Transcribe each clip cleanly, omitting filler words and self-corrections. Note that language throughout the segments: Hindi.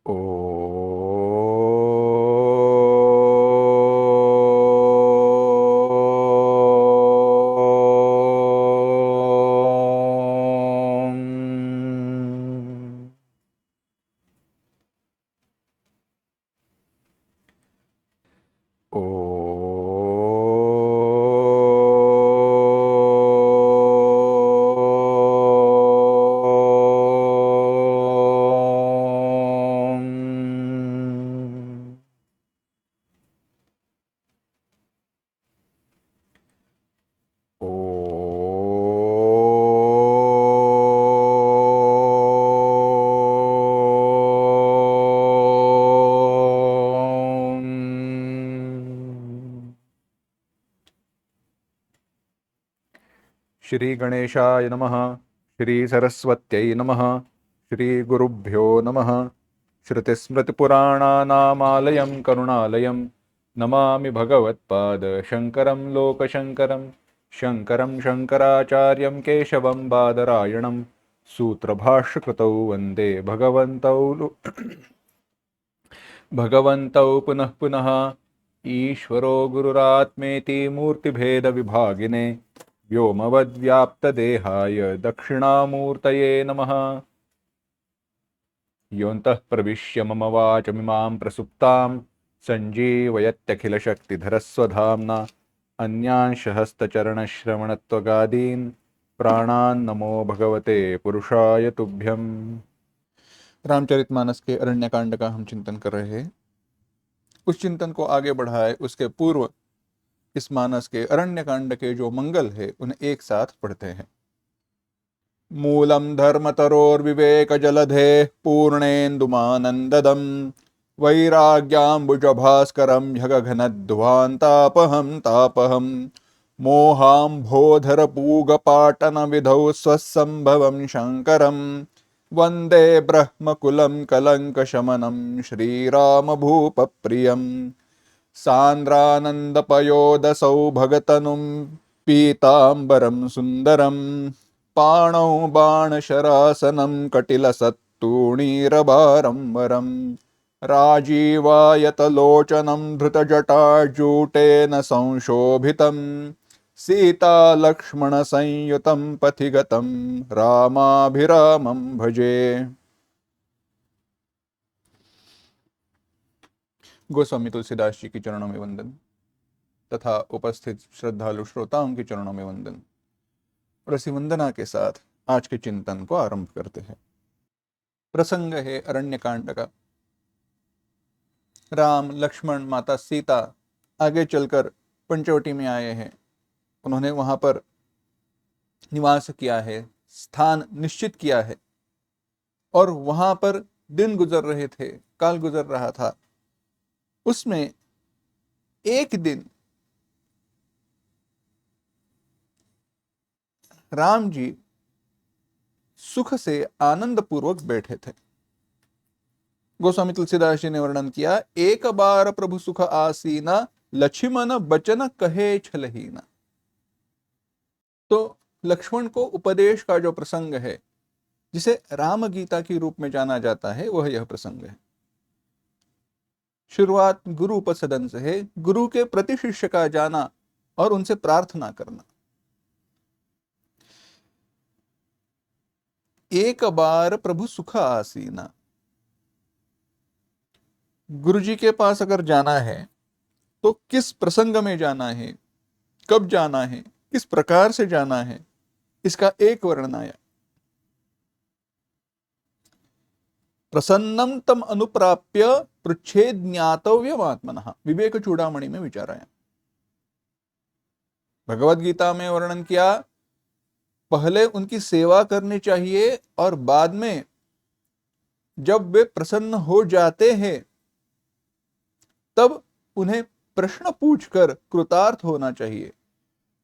ओ श्री गणेशाय नमः। श्री सरस्वत्यै नमः। श्री गुरुभ्यो नमः। श्रुतिस्मृतिपुराणानामालयं करुणालयं नमामि भगवत्पाद शङ्करं लोकशङ्करं। शङ्करं शङ्कराचार्यं केशवं बादरायणं सूत्रभाष्यकृतौ वन्दे भगवन्तौ पुनः पुनः। ईश्वरो गुरुरात्मेति मूर्तिभेदविभागिने व्योमवद्व्याप्तदेहाय दक्षिणामूर्तये नमः। योऽन्तः प्रविश्य मम वाचमिमां प्रसुप्तां सञ्जीवयत्यखिलशक्तिधरस्वधाम्ना अन्यांश हस्तचरणश्रवणत्वगादीन् प्राणान् नमो भगवते पुरुषाय तुभ्यम्। रामचरितमानस के अरण्यकांड का हम चिंतन कर रहे हैं। उस चिंतन को आगे बढ़ाए उसके पूर्व इस मानस के अरण्यकांड के जो मंगल है उन्हें एक साथ पढ़ते हैं। मूलम धर्मतरोर्विवेक जलधे पूर्णेन्दुमानंददम वैराग्याम्बुजभास्करं ह्यगघनध्वान्तापहं तापहं मोहाम्भोधरपूगपाटनविधौ स्वसंभवं शङ्करं वन्दे ब्रह्मकुलं कलङ्कशमनं श्रीरामभूपप्रियम्। सान्द्रानन्दपयोदसौ भगतनुं पीताम्बरं सुन्दरं पाणौ बाणशरासनं कटिलसत्तूणीरभारं वरं राजीवायतलोचनं धृतजटाजूटेन संशोभितं सीतालक्ष्मणसंयुतं पथिगतं रामाभिरामं भजे। गोस्वामी तुलसीदास जी के चरणों में वंदन तथा उपस्थित श्रद्धालु श्रोताओं के चरणों में वंदन। और इसी वंदना के साथ आज के चिंतन को आरंभ करते हैं। प्रसंग है अरण्यकांड का। राम लक्ष्मण माता सीता आगे चलकर पंचवटी में आए हैं। उन्होंने वहां पर निवास किया है, स्थान निश्चित किया है और वहां पर दिन गुजर रहे थे, काल गुजर रहा था। उसमें एक दिन राम जी सुख से आनंद पूर्वक बैठे थे। गोस्वामी तुलसीदास जी ने वर्णन किया, एक बार प्रभु सुख आसीना लक्ष्मण बचन कहे छलहीना। तो लक्ष्मण को उपदेश का जो प्रसंग है, जिसे राम गीता के रूप में जाना जाता है, वह यह प्रसंग है। शुरुआत गुरु उपसदन से है, गुरु के प्रति शिष्य का जाना और उनसे प्रार्थना करना। एक बार प्रभु सुख आसीना। गुरु जी के पास अगर जाना है तो किस प्रसंग में जाना है, कब जाना है, किस प्रकार से जाना है, इसका एक वर्णन आया। प्रसन्नम तम अनुप्राप्य पृच्छेद ज्ञातव्यम आत्मनः, विवेक चूड़ामणि में विचार आया। भगवत गीता में वर्णन किया, पहले उनकी सेवा करनी चाहिए और बाद में जब वे प्रसन्न हो जाते हैं तब उन्हें प्रश्न पूछकर कृतार्थ होना चाहिए।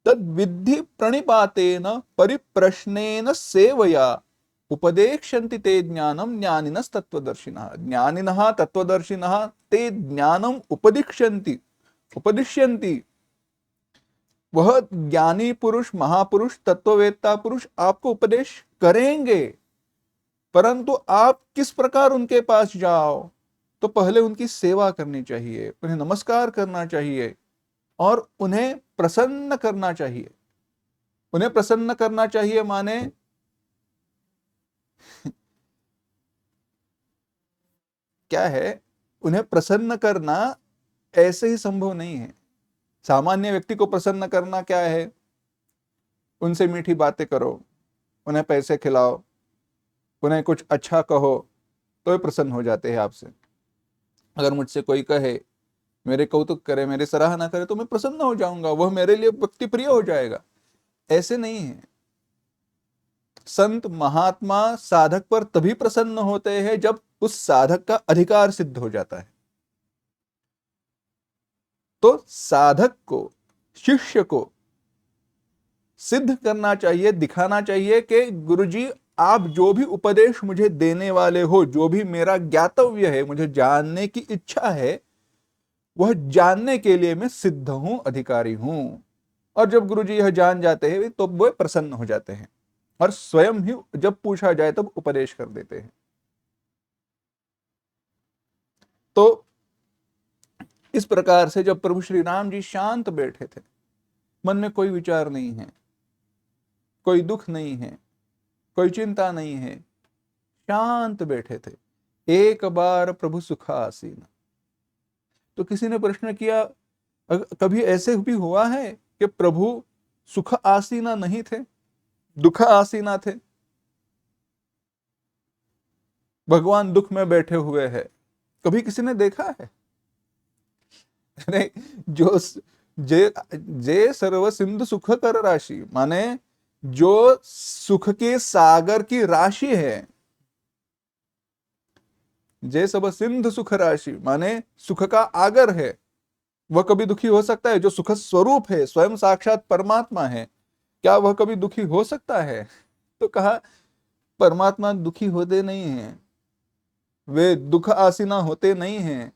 तद विद्धि प्रणिपातेन परिप्रश्नेन सेवया उपदेक्षन्ति ते ज्ञानम ज्ञानिनः तत्वदर्शिनः। ज्ञानिनः तत्वदर्शिनः ते ज्ञानम उपदिश्यन्ति। वह ज्ञानी पुरुष, महापुरुष, तत्ववेत्ता पुरुष आपको उपदेश करेंगे, परंतु आप किस प्रकार उनके पास जाओ, तो पहले उनकी सेवा करनी चाहिए, उन्हें नमस्कार करना चाहिए और उन्हें प्रसन्न करना चाहिए। उन्हें प्रसन्न करना चाहिए माने क्या है, उन्हें प्रसन्न करना ऐसे ही संभव नहीं है। सामान्य व्यक्ति को प्रसन्न करना क्या है, उनसे मीठी बातें करो, उन्हें पैसे खिलाओ, उन्हें कुछ अच्छा कहो, तो ये प्रसन्न हो जाते हैं आपसे। अगर मुझसे कोई कहे, मेरे कौतुक करे, मेरी सराहना करे, तो मैं प्रसन्न हो जाऊंगा, वह मेरे लिए व्यक्ति प्रिय हो जाएगा। ऐसे नहीं है। संत महात्मा साधक पर तभी प्रसन्न होते हैं जब उस साधक का अधिकार सिद्ध हो जाता है। तो साधक को, शिष्य को सिद्ध करना चाहिए, दिखाना चाहिए कि गुरुजी आप जो भी उपदेश मुझे देने वाले हो, जो भी मेरा ज्ञातव्य है, मुझे जानने की इच्छा है, वह जानने के लिए मैं सिद्ध हूं, अधिकारी हूं। और जब गुरुजी यह जान जाते हैं तो वे प्रसन्न हो जाते हैं और स्वयं ही जब पूछा जाए तब उपदेश कर देते हैं। तो इस प्रकार से जब प्रभु श्री राम जी शांत बैठे थे, मन में कोई विचार नहीं है, कोई दुख नहीं है, कोई चिंता नहीं है, शांत बैठे थे, एक बार प्रभु सुख आसीन। तो किसी ने प्रश्न किया, कभी ऐसे भी हुआ है कि प्रभु सुख आसीना नहीं थे, दुख आसीना थे? भगवान दुख में बैठे हुए हैं, कभी किसी ने देखा है? अरे जो जे जे सर्व सिंधु सुख कर राशि, माने जो सुख के सागर की राशि है, जे सब सिंधु सुख राशि माने सुख का आगर है, वह कभी दुखी हो सकता है? जो सुख स्वरूप है, स्वयं साक्षात परमात्मा है, क्या वह कभी दुखी हो सकता है? तो कहा परमात्मा दुखी होते नहीं हैं, वे दुख आसीना होते नहीं हैं,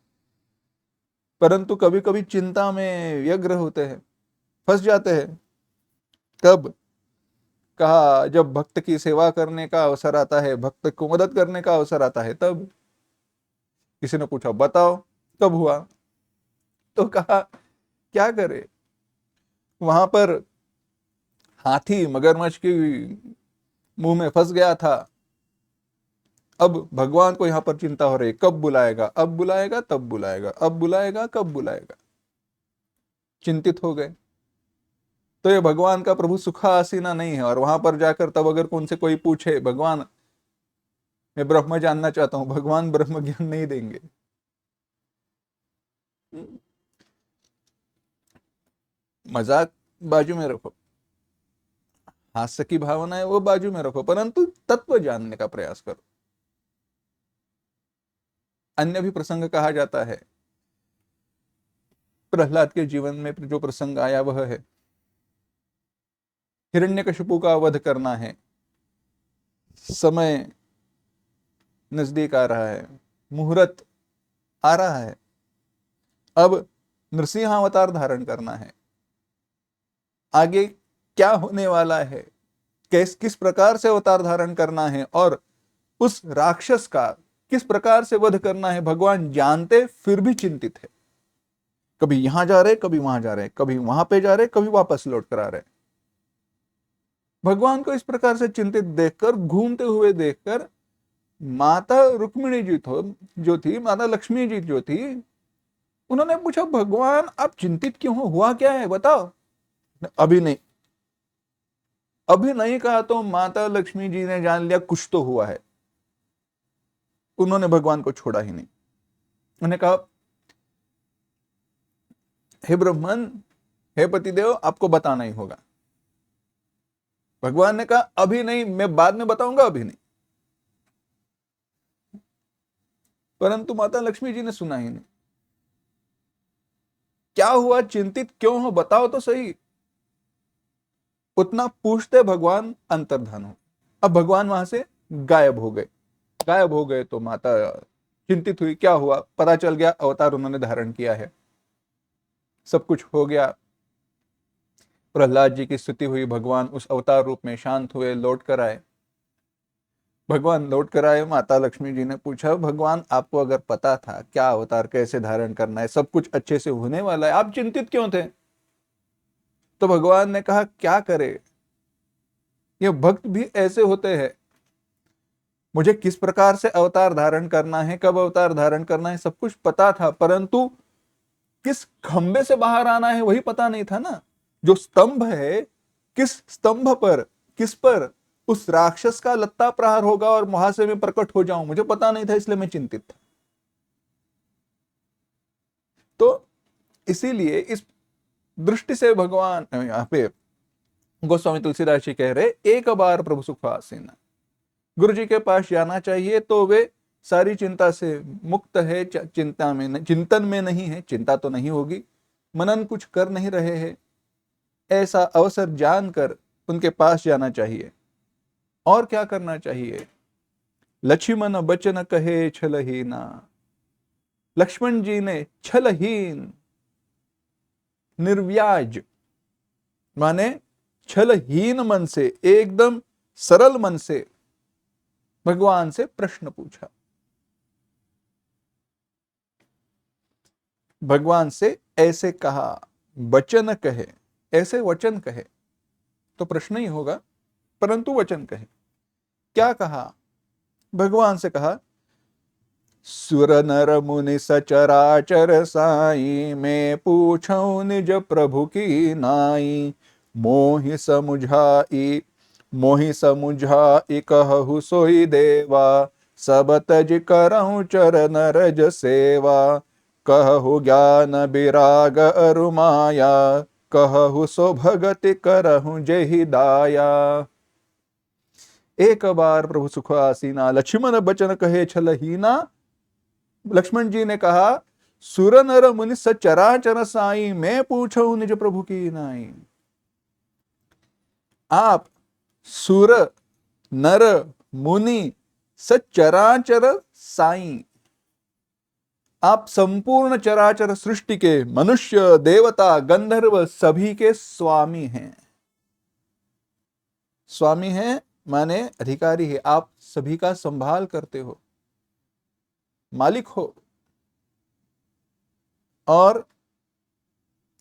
परंतु कभी कभी चिंता में व्यग्र होते हैं, फंस जाते हैं। कब? कहा जब भक्त की सेवा करने का अवसर आता है, भक्त को मदद करने का अवसर आता है, तब। किसी ने पूछा बताओ कब हुआ? तो कहा क्या करे, वहां पर हाथी मगरमच्छ की मुंह में फंस गया था। अब भगवान को यहां पर चिंता हो रही, कब बुलाएगा, अब बुलाएगा, तब बुलाएगा, अब बुलाएगा, कब बुलाएगा। चिंतित हो गए। तो ये भगवान का प्रभु सुखा आसीना नहीं है। और वहां पर जाकर तब अगर उनसे कोई पूछे, भगवान मैं ब्रह्म जानना चाहता हूं, भगवान ब्रह्म ज्ञान नहीं देंगे। मजाक बाजू में रखो, हास्य की भावना है वो बाजू में रखो, परंतु तत्व जानने का प्रयास करो। अन्य भी प्रसंग कहा जाता है, प्रहलाद के जीवन में जो प्रसंग आया वह है, हिरण्यकशिपु का वध करना है, समय नजदीक आ रहा है, मुहूर्त आ रहा है, अब नृसिंह अवतार धारण करना है, आगे क्या होने वाला है, किस प्रकार से अवतार धारण करना है और उस राक्षस का किस प्रकार से वध करना है, भगवान जानते फिर भी चिंतित है। कभी यहां जा रहे, कभी वहां जा रहे, कभी वहां पे जा रहे, कभी वापस लौट कर आ रहे। भगवान को इस प्रकार से चिंतित देखकर, घूमते हुए देखकर, माता रुक्मिणी जी जो थी, माता लक्ष्मी जी जो थी, उन्होंने पूछा भगवान आप चिंतित क्यों हो, हुआ क्या है बताओ। अभी नहीं, अभी नहीं कहा तो माता लक्ष्मी जी ने जान लिया कुछ तो हुआ है। उन्होंने भगवान को छोड़ा ही नहीं। उन्होंने कहा हे ब्रह्मन, हे पतिदेव, आपको बताना ही होगा। भगवान ने कहा अभी नहीं, मैं बाद में बताऊंगा, अभी नहीं। परंतु माता लक्ष्मी जी ने सुना ही नहीं। क्या हुआ, चिंतित क्यों हो, बताओ तो सही। उतना पूछते भगवान अंतर्धान हो। अब भगवान वहां से गायब हो गए। गायब हो गए तो माता चिंतित हुई, क्या हुआ, पता चल गया अवतार उन्होंने धारण किया है, सब कुछ हो गया। प्रहलाद जी की स्तुति हुई, भगवान उस अवतार रूप में शांत हुए, लौट कर आए। भगवान लौट कर आए। माता लक्ष्मी जी ने पूछा, भगवान आपको अगर पता था क्या अवतार कैसे धारण करना है, सब कुछ अच्छे से होने वाला है, आप चिंतित क्यों थे? तो भगवान ने कहा क्या करे, ये भक्त भी ऐसे होते हैं। मुझे किस प्रकार से अवतार धारण करना है, कब अवतार धारण करना है, सब कुछ पता था, परंतु किस खंबे से बाहर आना है वही पता नहीं था ना। जो स्तंभ है, किस स्तंभ पर, किस पर उस राक्षस का लत्ता प्रहार होगा और वहां से मैं प्रकट हो जाऊं, मुझे पता नहीं था, इसलिए मैं चिंतित था। तो इसीलिए इस दृष्टि से भगवान यहाँ पे गोस्वामी तुलसीदास जी कह रहे, एक बार प्रभु सुख आसीना। गुरु जी के पास जाना चाहिए तो वे सारी चिंता से मुक्त है, चिंता में चिंतन में नहीं है, चिंता तो नहीं होगी, मनन कुछ कर नहीं रहे हैं, ऐसा अवसर जानकर उनके पास जाना चाहिए। और क्या करना चाहिए? लक्ष्मण बचन कहे छलहीना। लक्ष्मण जी ने छलहीन, निर्व्याज माने छलहीन मन से, एकदम सरल मन से भगवान से प्रश्न पूछा। भगवान से ऐसे कहा, वचन कहे, ऐसे वचन कहे तो प्रश्न ही होगा, परंतु वचन कहे। क्या कहा? भगवान से कहा, सुर नर मुनि सचराचर साई, मैं पूछूं निज प्रभु की नाई। मोहि समुझाई, मोहि समुझाई कहु सोई देवा। सब तज करहु चरण रज सेवा। कहु ज्ञान विराग अरु माया। कहु सो भगति करहु जेहि दाया। एक बार प्रभु सुख आसीना, लक्ष्मण बचन कहे छलहीना। लक्ष्मण जी ने कहा, सुर नर मुनि सचराचर साई, मैं पूछूं निज प्रभु की नाई। आप सुर नर मुनि सचराचर साई, आप संपूर्ण चराचर सृष्टि के मनुष्य देवता गंधर्व सभी के स्वामी हैं। स्वामी हैं माने अधिकारी है, आप सभी का संभाल करते हो, मालिक हो, और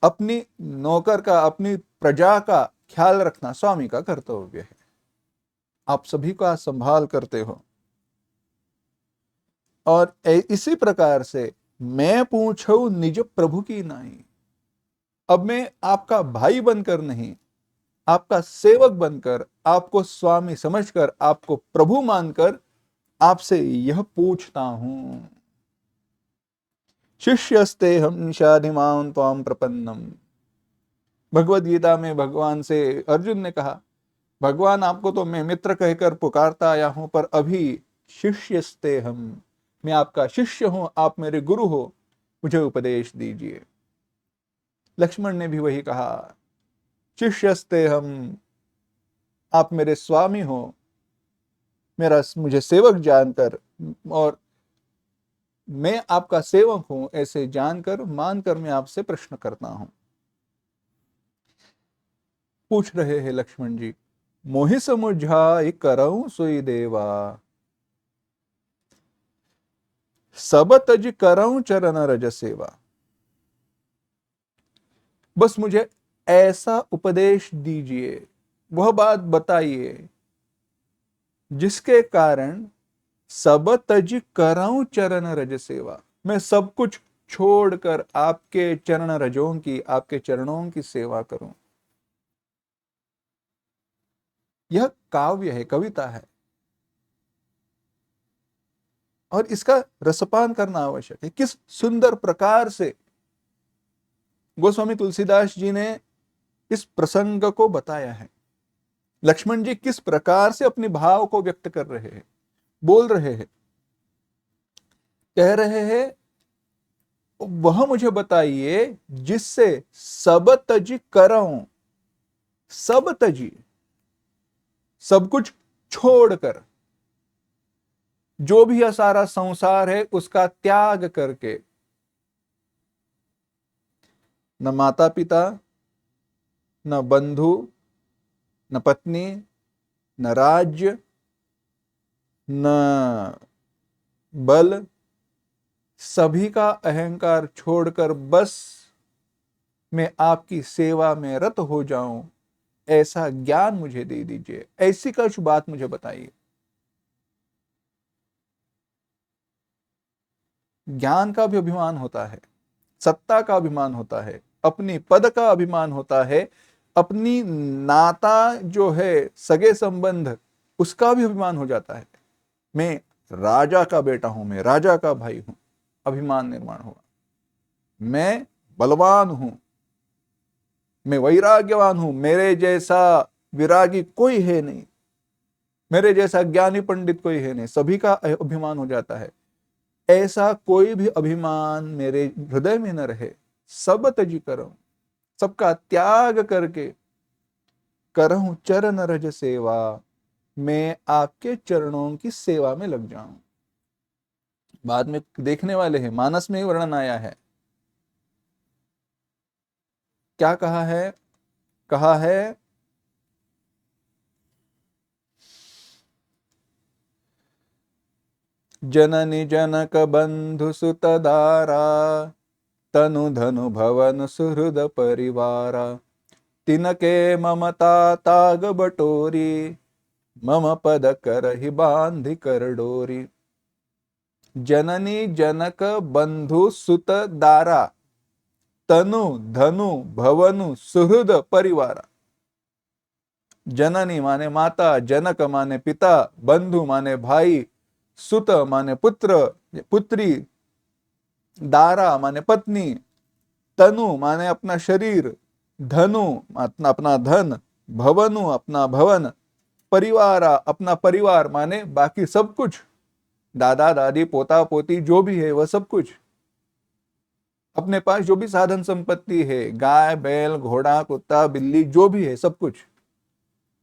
अपनी नौकर का, अपनी प्रजा का ख्याल रखना स्वामी का कर्तव्य है। आप सभी का संभाल करते हो। और इसी प्रकार से मैं पूछूं निज प्रभु की नाई। अब मैं आपका भाई बनकर नहीं, आपका सेवक बनकर, आपको स्वामी समझकर, आपको प्रभु मानकर आपसे यह पूछता हूं। शिष्यस्ते हम निषाधिमां त्वां प्रपन्नम। भगवद गीता में भगवान से अर्जुन ने कहा, भगवान आपको तो मैं मित्र कहकर पुकारता आया हूं, पर अभी शिष्यस्ते हम, मैं आपका शिष्य हूं, आप मेरे गुरु हो, मुझे उपदेश दीजिए। लक्ष्मण ने भी वही कहा, शिष्यस्ते हम, आप मेरे स्वामी हो, मेरा मुझे सेवक जानकर, और मैं आपका सेवक हूं ऐसे जानकर, मानकर मैं आपसे प्रश्न करता हूं। पूछ रहे हैं लक्ष्मण जी, मोहि समुझाई करऊं सोई देवा। सब तज करऊं चरण रज सेवा। बस मुझे ऐसा उपदेश दीजिए, वह बात बताइए जिसके कारण सब तज करऊं चरण रज सेवा, मैं सब कुछ छोड़कर आपके चरण रजों की, आपके चरणों की सेवा करूं। यह काव्य है, कविता है, और इसका रसपान करना आवश्यक है। किस सुंदर प्रकार से गोस्वामी तुलसीदास जी ने इस प्रसंग को बताया है। लक्ष्मण जी किस प्रकार से अपने भाव को व्यक्त कर रहे हैं, बोल रहे हैं, कह रहे हैं, वह मुझे बताइए जिससे सब तजी करऊं, सब तजी, सब कुछ छोड़कर, जो भी सारा संसार है उसका त्याग करके, न माता पिता, न बंधु, न पत्नी, न राज्य, न बल, सभी का अहंकार छोड़कर बस मैं आपकी सेवा में रत हो जाऊं, ऐसा ज्ञान मुझे दे दीजिए। ऐसी कुछ बात मुझे बताइए। ज्ञान का भी अभिमान होता है, सत्ता का अभिमान होता है, अपनी पद का अभिमान होता है, अपनी नाता जो है सगे संबंध उसका भी अभिमान हो जाता है। मैं राजा का बेटा हूं, मैं राजा का भाई हूं, अभिमान निर्माण हुआ। मैं बलवान हूं, मैं वैराग्यवान हूं, मेरे जैसा विरागी कोई है नहीं, मेरे जैसा ज्ञानी पंडित कोई है नहीं, सभी का अभिमान हो जाता है। ऐसा कोई भी अभिमान मेरे हृदय में न रहे। सब तजी करो, सबका त्याग करके करहूं चरण रज सेवा, मैं आपके चरणों की सेवा में लग जाऊं। बाद में देखने वाले हैं, मानस में ही वर्णन आया है। क्या कहा है? कहा है जननी जनक बंधु सुत दारा, तनु धनु भवन सुहृद परिवारा, तिनके ममता ताग बटोरी, मम पद करहि बांधि कर डोरी। जननी जनक बंधु सुत दारा, तनु धनु भवनु सुहृद परिवारा। जननी माने माता, जनक माने पिता, बंधु माने भाई, सुत माने पुत्र पुत्री, दारा माने पत्नी, तनु माने अपना शरीर, धनु अपना धन, भवनु अपना भवन, परिवारा अपना परिवार माने बाकी सब कुछ, दादा दादी पोता पोती जो भी है वह सब कुछ, अपने पास जो भी साधन संपत्ति है, गाय बैल घोड़ा कुत्ता बिल्ली जो भी है सब कुछ,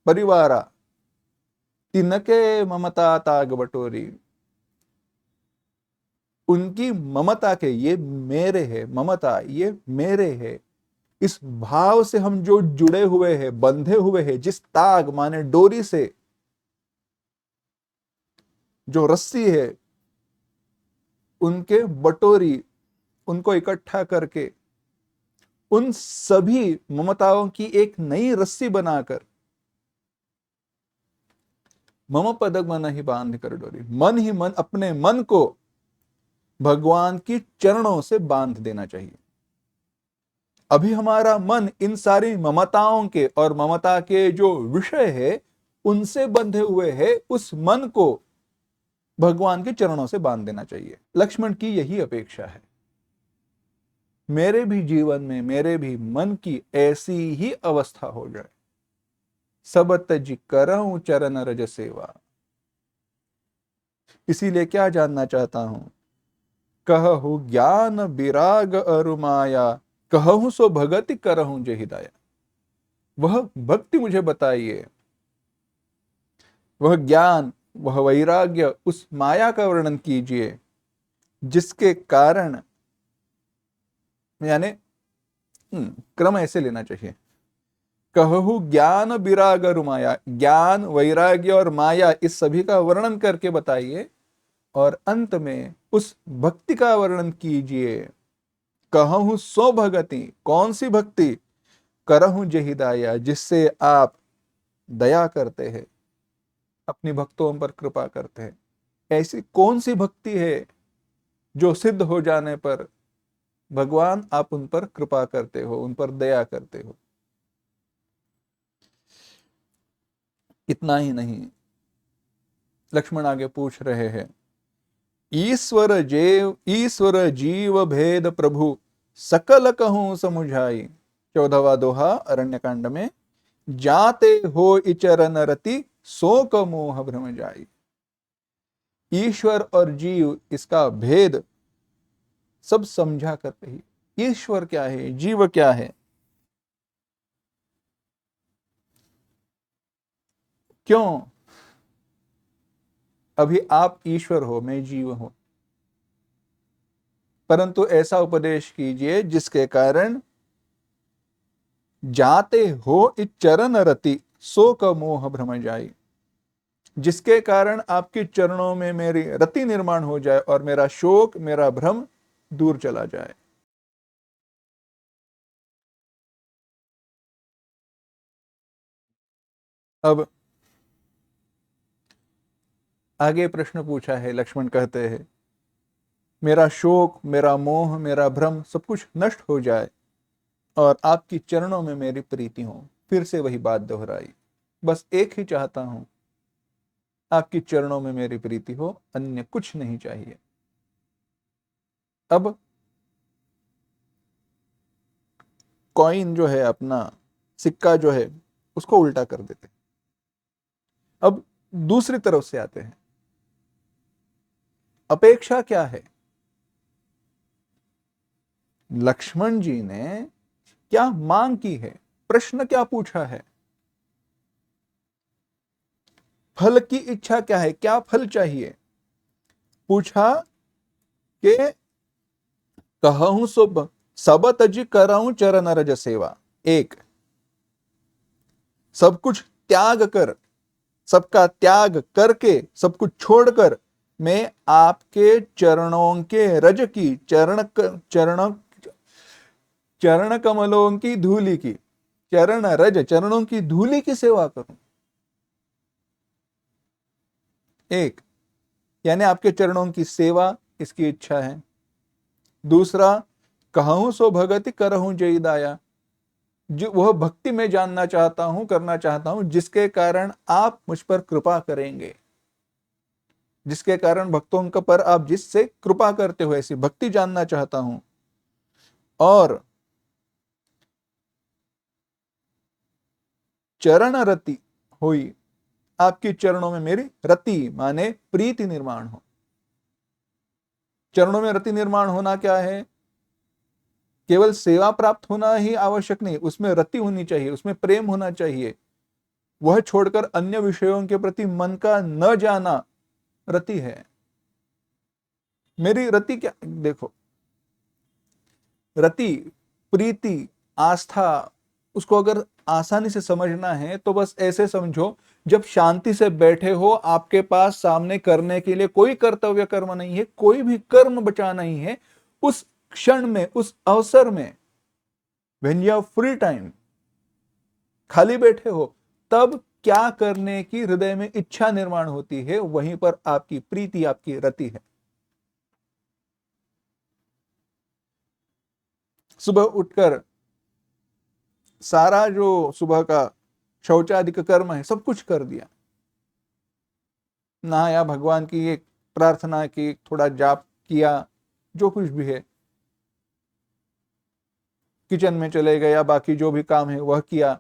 परिवारा। तिनके ममता ताग बटोरी, उनकी ममता के, ये मेरे है, ममता ये मेरे है, इस भाव से हम जो जुड़े हुए हैं, बंधे हुए हैं, जिस ताग माने डोरी से, जो रस्सी है, उनके बटोरी, उनको इकट्ठा करके उन सभी ममताओं की एक नई रस्सी बनाकर, मम पदक मन ही बांध कर डोरी, मन ही मन, अपने मन को भगवान की चरणों से बांध देना चाहिए। अभी हमारा मन इन सारी ममताओं के और ममता के जो विषय है उनसे बंधे हुए है, उस मन को भगवान के चरणों से बांध देना चाहिए। लक्ष्मण की यही अपेक्षा है, मेरे भी जीवन में, मेरे भी मन की ऐसी ही अवस्था हो जाए। सब तज करहूं चरण रज सेवा। इसीलिए क्या जानना चाहता हूं, कहु ज्ञान विराग अरु माया, कहूं सो भगति करहूं जे हिदाया। वह भक्ति मुझे बताइए, वह ज्ञान, वह वैराग्य, उस माया का वर्णन कीजिए जिसके कारण, यानी क्रम ऐसे लेना चाहिए, कहु ज्ञान विराग अरु माया, ज्ञान वैराग्य और माया इस सभी का वर्णन करके बताइए, और अंत में उस भक्ति का वर्णन कीजिए। कहूं सो भगति, कौन सी भक्ति, करहूं जे हिदाया, जिससे आप दया करते हैं, अपनी भक्तों पर कृपा करते हैं। ऐसी कौन सी भक्ति है जो सिद्ध हो जाने पर भगवान आप उन पर कृपा करते हो, उन पर दया करते हो। इतना ही नहीं, लक्ष्मण आगे पूछ रहे हैं, ईश्वर जीव भेद प्रभु, सकल कहूं समुझाई। 14वां दोहा अरण्यकांड में, जाते हो इचरन रति, शोक मोह भ्रम जाई। ईश्वर और जीव, इसका भेद सब समझा कर रही। ईश्वर क्या है, जीव क्या है, क्यों? अभी आप ईश्वर हो, मैं जीव हूं, परंतु ऐसा उपदेश कीजिए जिसके कारण जाते हो इस चरण रति, शोक मोह भ्रम जाई। जिसके कारण आपके चरणों में मेरी रति निर्माण हो जाए और मेरा शोक, मेरा भ्रम दूर चला जाए। अब आगे प्रश्न पूछा है, लक्ष्मण कहते हैं मेरा शोक, मेरा मोह, मेरा भ्रम सब कुछ नष्ट हो जाए और आपकी चरणों में मेरी प्रीति हो। फिर से वही बात दोहराई, बस एक ही चाहता हूं, आपकी चरणों में मेरी प्रीति हो, अन्य कुछ नहीं चाहिए। अब कॉइन जो है, अपना सिक्का जो है, उसको उल्टा कर देते। अब दूसरी तरफ से आते हैं, अपेक्षा क्या है? लक्ष्मण जी ने क्या मांग की है, प्रश्न क्या पूछा है, फल की इच्छा क्या है, क्या फल चाहिए? पूछा कि कहूं सुब सब तज कराऊं चरण रज सेवा। एक, सब कुछ त्याग कर, सबका त्याग करके, सब कुछ छोड़कर मैं आपके चरणों के रज की, चरण चरण कमलों की धूलि की, चरण रज, चरणों की धूलि की सेवा करूं। एक, यानी आपके चरणों की सेवा, इसकी इच्छा है। दूसरा, कहूं सो भगति करहूं जय दाया, जो वह भक्ति में जानना चाहता हूं, करना चाहता हूं, जिसके कारण आप मुझ पर कृपा करेंगे, जिसके कारण भक्तों का पर आप जिससे कृपा करते हो, ऐसी भक्ति जानना चाहता हूं। और चरण रति हुई, आपकी चरणों में मेरी रति माने प्रीति निर्माण हो। चरणों में रति निर्माण होना क्या है? केवल सेवा प्राप्त होना ही आवश्यक नहीं, उसमें रति होनी चाहिए, उसमें प्रेम होना चाहिए। वह छोड़कर अन्य विषयों के प्रति मन का न जाना रति है। मेरी रति क्या, देखो, रति, प्रीति, आस्था, उसको अगर आसानी से समझना है तो बस ऐसे समझो, जब शांति से बैठे हो, आपके पास सामने करने के लिए कोई कर्तव्य कर्म नहीं है, कोई भी कर्म बचा नहीं है, उस क्षण में, उस अवसर में, when you have free time, खाली बैठे हो, तब क्या करने की हृदय में इच्छा निर्माण होती है, वहीं पर आपकी प्रीति, आपकी रति है। सुबह उठकर सारा जो सुबह का शौचादिक कर्म है सब कुछ कर दिया, नहाया, भगवान की एक प्रार्थना की, थोड़ा जाप किया, जो कुछ भी है, किचन में चले गए या बाकी जो भी काम है वह किया,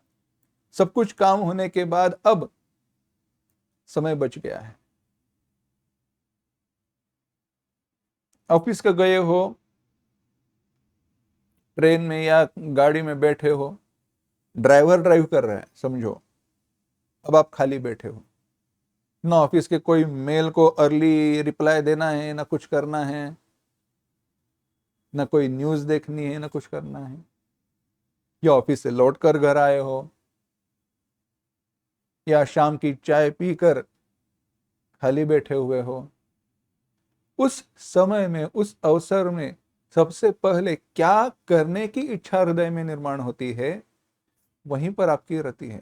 सब कुछ काम होने के बाद अब समय बच गया है, ऑफिस का गए हो, ट्रेन में या गाड़ी में बैठे हो, ड्राइवर ड्राइव कर रहा है समझो, अब आप खाली बैठे हो, ना ऑफिस के कोई मेल को अर्ली रिप्लाई देना है, ना कुछ करना है, ना कोई न्यूज देखनी है, ना कुछ करना है, या ऑफिस से लौट कर घर आए हो, या शाम की चाय पीकर खाली बैठे हुए हो। उस समय में, उस अवसर में सबसे पहले क्या करने की इच्छा हृदय में निर्माण होती है, वहीं पर आपकी रति है।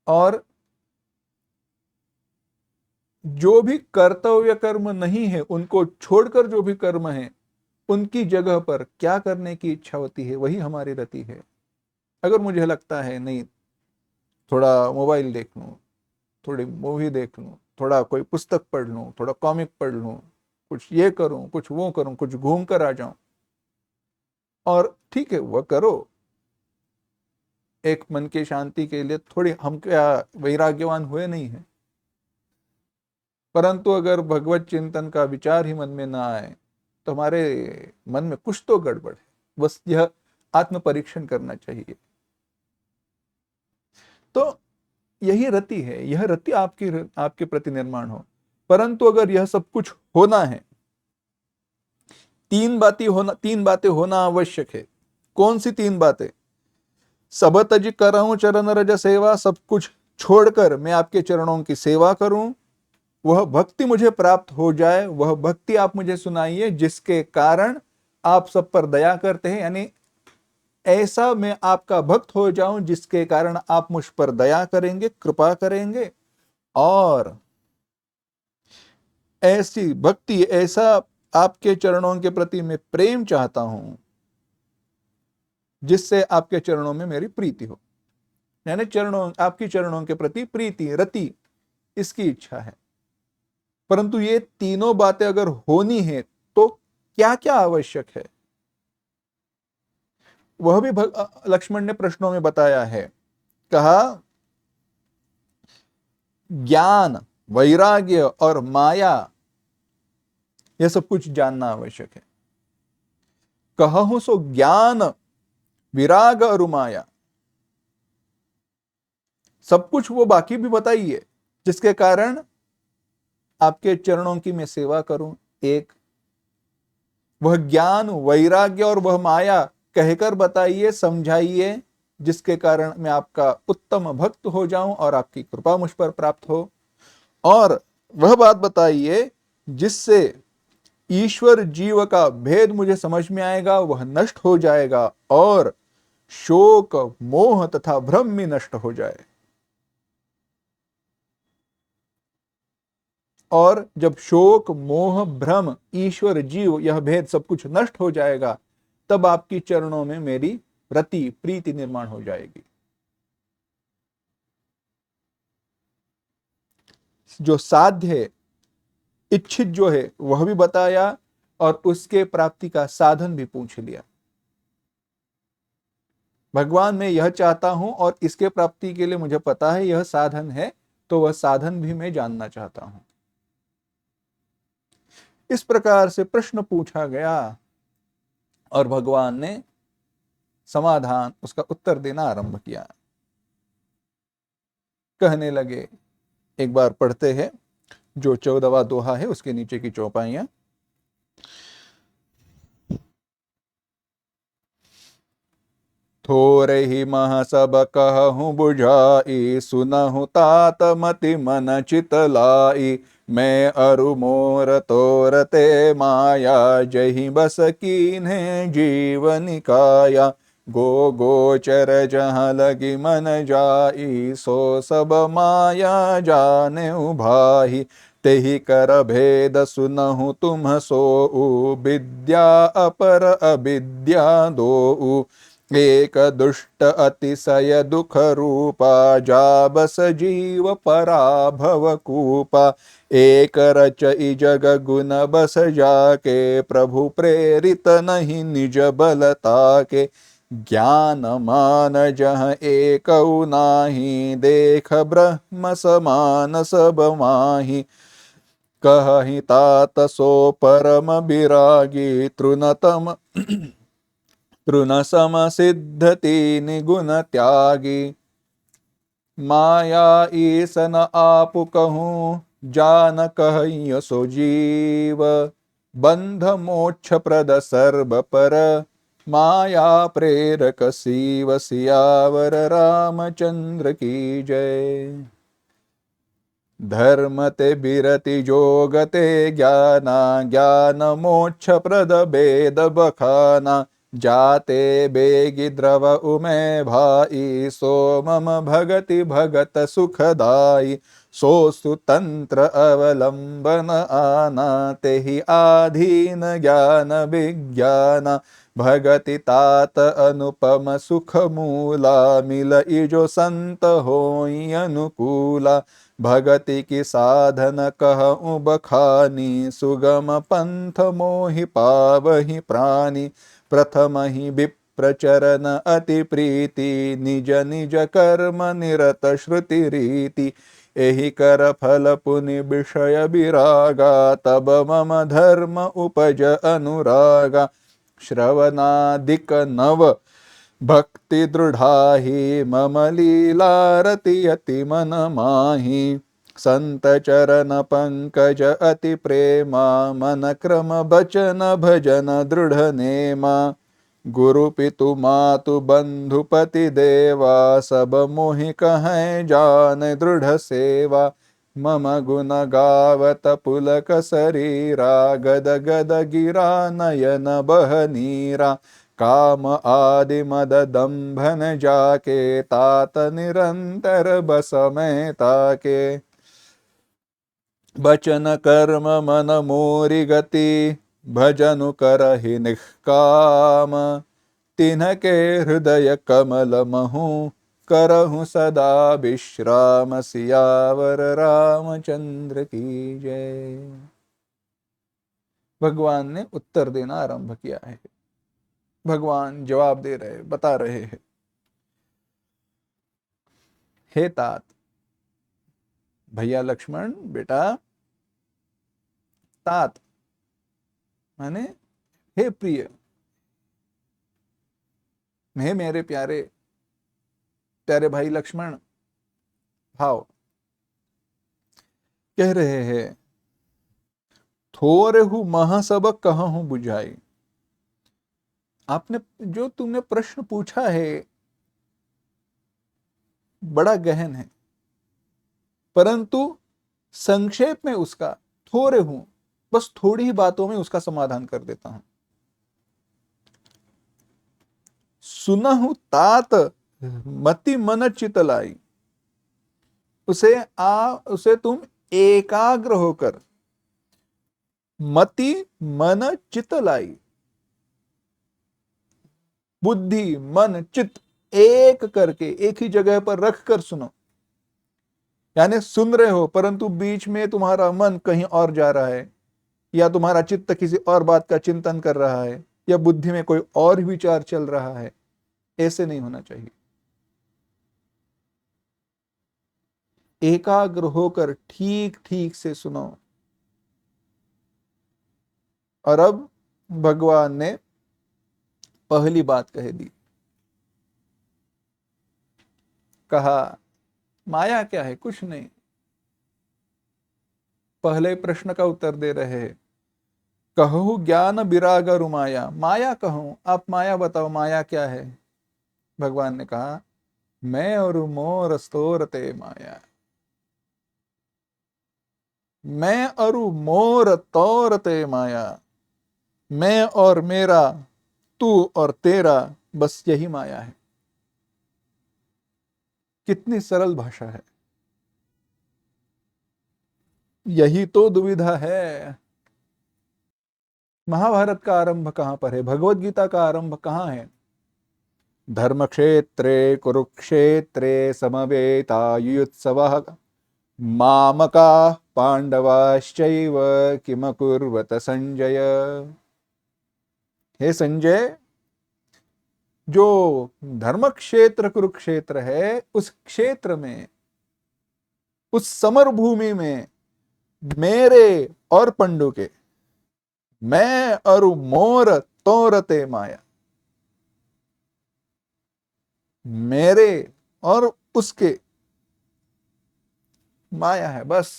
और जो भी कर्तव्य कर्म नहीं है, उनको छोड़कर जो भी कर्म है, उनकी जगह पर क्या करने की इच्छा होती है, वही हमारी रति है। अगर मुझे लगता है नहीं, थोड़ा मोबाइल देख लूं, थोड़ी मूवी देख लूं, थोड़ा कोई पुस्तक पढ़ लूं, थोड़ा कॉमिक पढ़ लूं, कुछ ये करूं, कुछ वो करूं, कुछ घूम कर आ जाऊं, और ठीक है वह करो, एक मन की शांति के लिए, थोड़ी हम क्या वैराग्यवान हुए नहीं है, परंतु अगर भगवत चिंतन का विचार ही मन में ना आए तो हमारे मन में कुछ तो गड़बड़ है। बस यह आत्म परीक्षण करना चाहिए। तो यही रति है, यह रति आपकी, आपके प्रति निर्माण हो। परंतु अगर यह सब कुछ होना है, तीन बातें होना आवश्यक है। कौन सी तीन बातें? सब तज करहूं चरण रज सेवा, सब कुछ छोड़कर मैं आपके चरणों की सेवा करूं, वह भक्ति मुझे प्राप्त हो जाए, वह भक्ति आप मुझे सुनाइए जिसके कारण आप सब पर दया करते हैं। यानी ऐसा मैं आपका भक्त हो जाऊं जिसके कारण आप मुझ पर दया करेंगे, कृपा करेंगे, और ऐसी भक्ति, ऐसा आपके चरणों के प्रति मैं प्रेम चाहता हूं जिससे आपके चरणों में मेरी प्रीति हो। यानी आपकी चरणों के प्रति प्रीति, रति, इसकी इच्छा है। परंतु ये तीनों बातें अगर होनी है तो क्या क्या आवश्यक है, वह भी लक्ष्मण ने प्रश्नों में बताया है। कहा, ज्ञान, वैराग्य और माया, यह सब कुछ जानना आवश्यक है। कहूं सो ज्ञान, विराग और माया, सब कुछ वो बाकी भी बताइए जिसके कारण आपके चरणों की मैं सेवा करूं। एक, वह ज्ञान, वैराग्य और वह माया कहकर बताइए, समझाइए, जिसके कारण मैं आपका उत्तम भक्त हो जाऊं और आपकी कृपा मुझ पर प्राप्त हो। और वह बात बताइए जिससे ईश्वर जीव का भेद मुझे समझ में आएगा, वह नष्ट हो जाएगा और शोक, मोह तथा भ्रम भी नष्ट हो जाए। और जब शोक, मोह, भ्रम, ईश्वर, जीव, यह भेद सब कुछ नष्ट हो जाएगा, तब आपकी चरणों में मेरी रति, प्रीति निर्माण हो जाएगी। जो साध्य है, इच्छित जो है, वह भी बताया और उसके प्राप्ति का साधन भी पूछ लिया। भगवान, मैं यह चाहता हूं और इसके प्राप्ति के लिए मुझे पता है यह साधन है, तो वह साधन भी मैं जानना चाहता हूं। इस प्रकार से प्रश्न पूछा गया और भगवान ने समाधान, उसका उत्तर देना आरंभ किया। कहने लगे, एक बार पढ़ते हैं जो 14वां दोहा है, उसके नीचे की चौपाइयां। थोरे ही मह सब कहूँ बुझाई, सुनहु तात मति मन चित लाई। मैं अरु मोर तोरते माया, जही बस कीन्हे जीवन काया। गो गोचर जहाँ लगी मन जाई, सो सब माया जाने भाई। तेहि कर भेद सुनहु तुम सोऊ, विद्या अपर अविद्या दोऊ। एक दुष्ट अतिशय दुख रूपा, जा बस जीव पराभव कूपा। एक रचई जग गुण बस जाके, प्रभु प्रेरित नहीं निज बलता के। ज्ञान मान जह एक नाही, देख ब्रह्म समान सब माही। कहि तात सो परम विरागी, तृणतम तृण सम सिद्ध तीन गुण त्यागी। माया ईसन आपु कहूँ, जान कहियो सो जीव। बंध मोक्ष प्रद सर्व पर, माया प्रेरक शिव। सियावर रामचंद्र की जय। धर्म ते बिरति जोगते ज्ञाना, ज्ञान मोक्ष प्रद भेद बखाना। जाते बेगी द्रव उमे भाई, सो मम भगति भगत सुखदाई। सो सुतंत्र अवलंबन आना, तेहि आधीन ज्ञान विज्ञान। भगति तात अनुपम सुख मूला, मिलइ जो संत होई अनुकूला। भगति की साधन कहूँ बखानी, सुगम पंथ मोहि पावहि प्राणी। प्रथम ही विप्रचरण अति प्रीति, निज निज कर्म निरत श्रुति रीति। एहि कर फल पुनि विषय विरागा, तब मम धर्म उपज अनुरागा। श्रवणादिक नव भक्ति दृढ़ाहि, मम लीला रति अति मन माहि। संत चरण पंकज अति प्रेमा, मन क्रम बचन भजन दृढ़ नेमा। गुरु पितु मातु बंधु पति देवा, सब मोहि कहें जान दृढ़ सेवा। मम गुण गावत पुलक शरीरा, गद गद गिरा नयन बह नीरा। काम आदि मद दंभन जाके, तात निरंतर बस में ताके। बचन कर्म मन मोरि गति, भजनु करहि निष्काम। तिन्हके हृदय कमल महु, करहु सदा विश्राम। सियावर रामचंद्र की जय। भगवान ने उत्तर देना आरंभ किया है। भगवान जवाब दे रहे, बता रहे हैं, हे तात, भैया लक्ष्मण, बेटा, तात माने हे प्रिय, हे मेरे प्यारे प्यारे भाई लक्ष्मण, भाव कह रहे हैं, थोरहु मह सब कहूं बुझाई। आपने जो तुमने प्रश्न पूछा है बड़ा गहन है, परंतु संक्षेप में उसका, थोड़े हूं, बस थोड़ी ही बातों में उसका समाधान कर देता हूं। सुनहु तात मति मन चित लाई। उसे तुम एकाग्र होकर, मति मन चित लाई, बुद्धि मन चित्त एक करके एक ही जगह पर रख कर सुनो। यानी सुन रहे हो परंतु बीच में तुम्हारा मन कहीं और जा रहा है, या तुम्हारा चित्त किसी और बात का चिंतन कर रहा है, या बुद्धि में कोई और विचार चल रहा है। ऐसे नहीं होना चाहिए। एकाग्र होकर ठीक ठीक से सुनो। और अब भगवान ने पहली बात कह दी, कहा माया क्या है? कुछ नहीं। पहले प्रश्न का उत्तर दे रहे हैं, कहूं ज्ञान विराग रुमाया। माया कहूं, आप माया बताओ, माया क्या है? भगवान ने कहा, मैं और मोर स्तोरते माया। मैं और मोर तोरते माया। मैं और मेरा, तू और तेरा, बस यही माया है। कितनी सरल भाषा है। यही तो दुविधा है। महाभारत का आरंभ कहां पर है? भगवत गीता का आरंभ कहां है? धर्म क्षेत्रे कुरुक्षेत्रे समवेतायुत्सवः, मामका पांडवाश्चैव किमकुर्वत संजय। हे संजय, जो धर्म क्षेत्र कुरुक्षेत्र है, उस क्षेत्र में, उस समर भूमि में मेरे और पंडु के, मैं और मोर तोरते माया, मेरे और उसके माया है बस।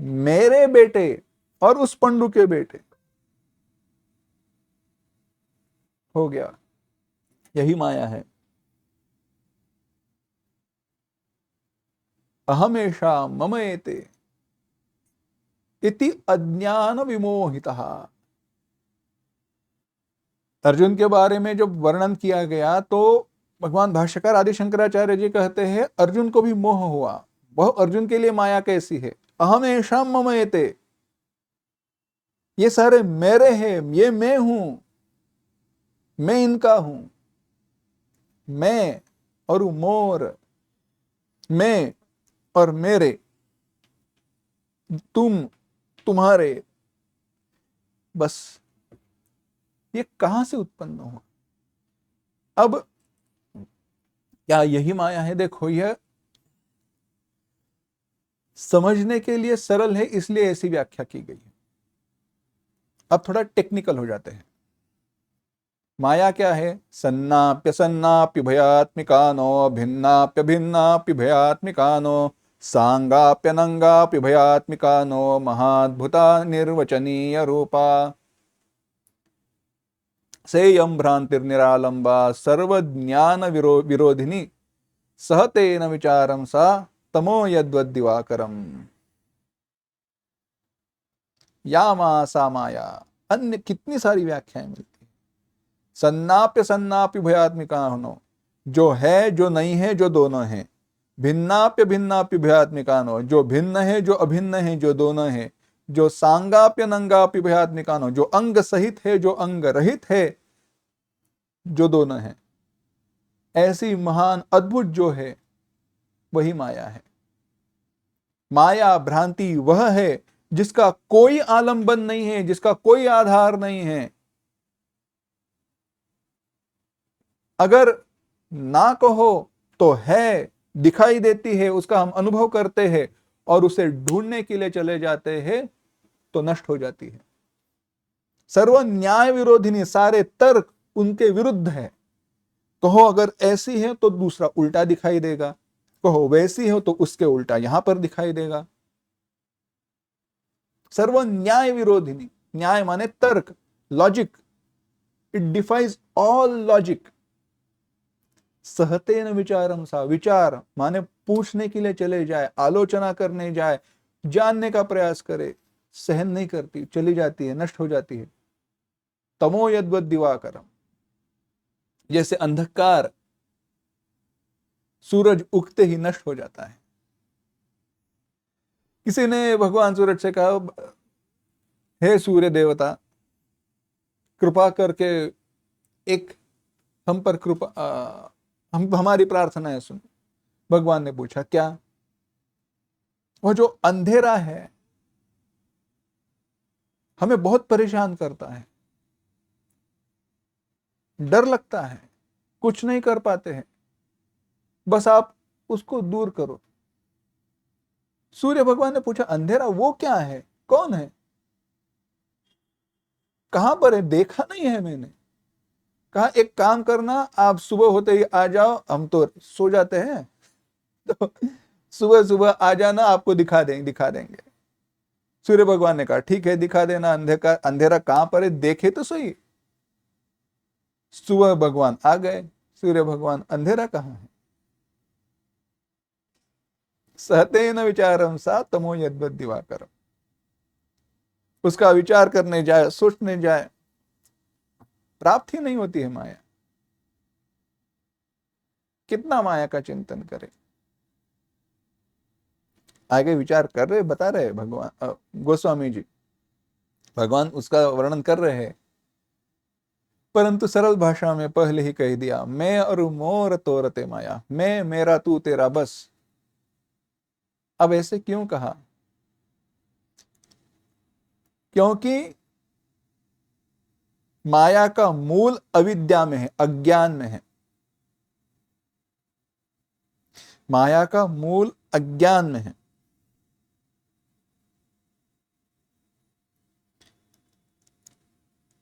मेरे बेटे और उस पंडु के बेटे, हो गया, यही माया है। अहमेशा मम एते इति अज्ञान विमोहितः। अर्जुन के बारे में जब वर्णन किया गया तो भगवान भाष्यकार आदि शंकराचार्य जी कहते हैं, अर्जुन को भी मोह हुआ। वह अर्जुन के लिए माया कैसी है? अहमेशा मम एते, ये सारे मेरे हैं, ये मैं हूं, मैं इनका हूं। मैं और मोर, मैं और मेरे, तुम, तुम्हारे, बस ये कहां से उत्पन्न हुआ? अब क्या यही माया है? देखो, यह समझने के लिए सरल है, इसलिए ऐसी व्याख्या की गई है। अब थोड़ा टेक्निकल हो जाते हैं। माया क्या है? सन्नाप्य सन्नाप्य भयात्मिकानो, भिन्नाप्य भिन्नाप्य भयात्मिकानो, सांगाप्यनंगाप्य भयात्मिका नो महाद्भुता निर्वचनीय रूपा सेयं भ्रांतिर्निरालंबा सर्वज्ञान विरोधिनी सहतेन विचारम सा तमो यद्वद्दिवाकरम। या मा सा माया, अन्य कितनी सारी व्याख्याएं मिलती है। सन्नाप्य सन्नाप्य भयात्मिका नो, जो है जो नहीं है जो दोनों है। भिन्नाप्य भिन्नाप्य भयात्मिका नो, जो भिन्न है जो अभिन्न है जो दोनों है। जो सांगाप्य नंगाप्य भयात्मिका नो, जो अंग सहित है जो अंग रहित है जो दोनों है। ऐसी महान अद्भुत जो है वही माया है। माया भ्रांति वह है जिसका कोई आलंबन नहीं है, जिसका कोई आधार नहीं है। अगर ना कहो तो है, दिखाई देती है, उसका हम अनुभव करते हैं और उसे ढूंढने के लिए चले जाते हैं तो नष्ट हो जाती है। सर्व न्याय विरोधिनी, सारे तर्क उनके विरुद्ध है। कहो अगर ऐसी है तो दूसरा उल्टा दिखाई देगा, कहो वैसी हो तो उसके उल्टा यहां पर दिखाई देगा। सर्व न्याय विरोधिनी, न्याय माने तर्क, logic, it defies all logic. सहतेन विचारम सा, विचार माने पूछने के लिए चले जाए, आलोचना करने जाए, जानने का प्रयास करे, सहन नहीं करती, चली जाती है, नष्ट हो जाती है। तमो यद्वद दिवाकरम, जैसे अंधकार सूरज उगते ही नष्ट हो जाता है। किसी ने भगवान सूरज से कहा, हे सूर्य देवता, कृपा करके एक हम पर कृपा, हम हमारी प्रार्थनाएं सुन। भगवान ने पूछा क्या? वह जो अंधेरा है हमें बहुत परेशान करता है, डर लगता है, कुछ नहीं कर पाते हैं, बस आप उसको दूर करो। सूर्य भगवान ने पूछा अंधेरा वो क्या है, कौन है, कहां पर है, देखा नहीं है मैंने। कहा एक काम करना, आप सुबह होते ही आ जाओ, हम तो सो जाते हैं, तो सुबह सुबह आ जाना, आपको दिखा देंगे। सूर्य भगवान ने कहा ठीक है, दिखा देना। अंधेरा कहां पर है देखे तो सही। सुबह भगवान आ गए, सूर्य भगवान, अंधेरा कहां है? सहतेन विचारम सा तमो यद्वद दिवाकरम, उसका विचार करने जाए, सोचने जाए, प्राप्त ही नहीं होती है माया। कितना माया का चिंतन करें। आगे विचार कर रहे, बता रहे भगवान गोस्वामी जी, भगवान उसका वर्णन कर रहे हैं, परंतु सरल भाषा में पहले ही कह दिया, मैं और मोर तोरते माया, मैं मेरा तू तेरा बस। अब ऐसे क्यों कहा? क्योंकि माया का मूल अविद्या में है, अज्ञान में है। माया का मूल अज्ञान में है।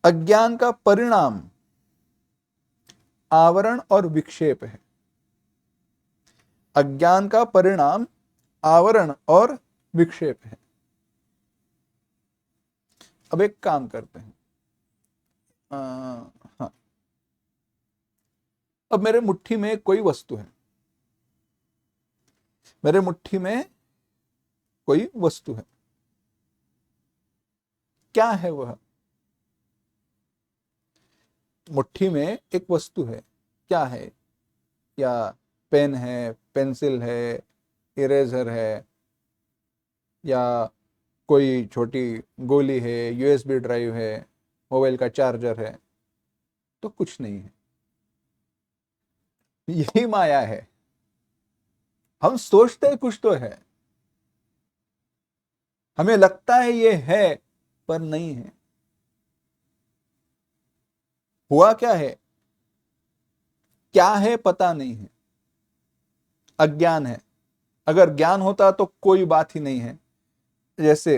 अज्ञान का परिणाम आवरण और विक्षेप है। अज्ञान का परिणाम आवरण और विक्षेप है। अब एक काम करते हैं, हाँ, अब मेरे मुट्ठी में कोई वस्तु है, मेरे मुट्ठी में कोई वस्तु है, क्या है वह? मुट्ठी में एक वस्तु है, क्या है? या पेन है, पेंसिल है, इरेजर है, या कोई छोटी गोली है, यूएसबी ड्राइव है, मोबाइल का चार्जर है? तो कुछ नहीं है। यही माया है। हम सोचते हैं कुछ तो है, हमें लगता है ये है, पर नहीं है। हुआ क्या है, क्या है पता नहीं है, अज्ञान है। अगर ज्ञान होता तो कोई बात ही नहीं है। जैसे